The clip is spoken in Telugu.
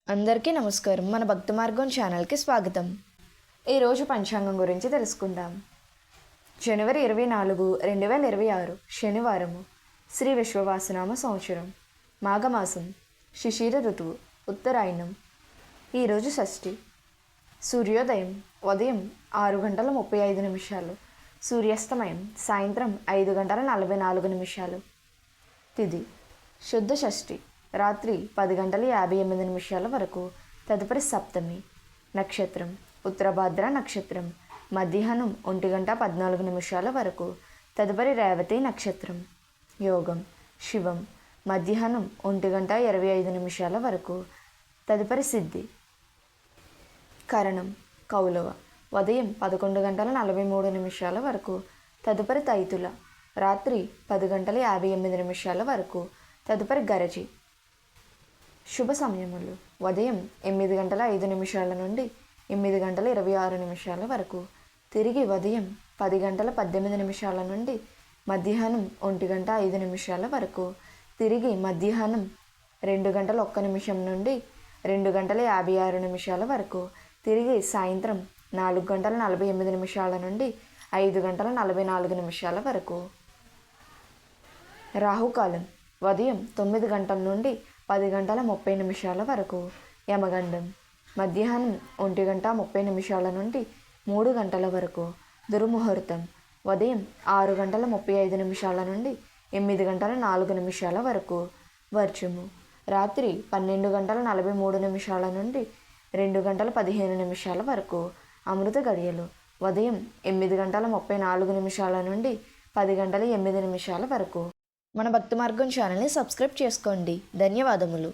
అందరికీ నమస్కారం. మన భక్తి మార్గం ఛానల్కి స్వాగతం. ఈరోజు పంచాంగం గురించి తెలుసుకుందాం. జనవరి 24, 2026 శనివారము. శ్రీ విశ్వవాసనామ సంవత్సరం, మాఘమాసం, శిశిర ఋతువు, ఉత్తరాయణం. ఈరోజు షష్ఠి. సూర్యోదయం ఉదయం 6:35, సూర్యాస్తమయం సాయంత్రం 5:44. తిథి శుద్ధ షష్ఠి, రాత్రి 10:58 వరకు. తదుపరి సప్తమి. నక్షత్రం ఉత్తరభాద్ర నక్షత్రం, మధ్యాహ్నం 1:14 వరకు. తదుపరి రేవతి నక్షత్రం. యోగం శివం, మధ్యాహ్నం 1:25 వరకు. తదుపరి సిద్ధి. కరణం కౌలవ, ఉదయం 11:43 వరకు. తదుపరి తైతుల, రాత్రి 10:58 వరకు. తదుపరి గరజి. శుభ సమయములు ఉదయం 8:05 నుండి 8:26 వరకు. తిరిగి ఉదయం 10:18 నుండి మధ్యాహ్నం 1:05 వరకు. తిరిగి మధ్యాహ్నం 2:01 నుండి 2:56 వరకు. తిరిగి సాయంత్రం 4:48 నుండి 5:44 వరకు. రాహుకాలం ఉదయం 9 గంటల నుండి 10:30 వరకు. యమగండం మధ్యాహ్నం 1:30 నుండి 3 గంటల వరకు. దుర్ముహూర్తం ఉదయం 6:35 నుండి 8:04 వరకు. వర్జము రాత్రి 12:43 నుండి 2:15 వరకు. అమృత గడియలు ఉదయం 8:34 నుండి 10:08 వరకు. మన భక్తి మార్గం ఛానల్ని సబ్స్క్రైబ్ చేసుకోండి. ధన్యవాదములు.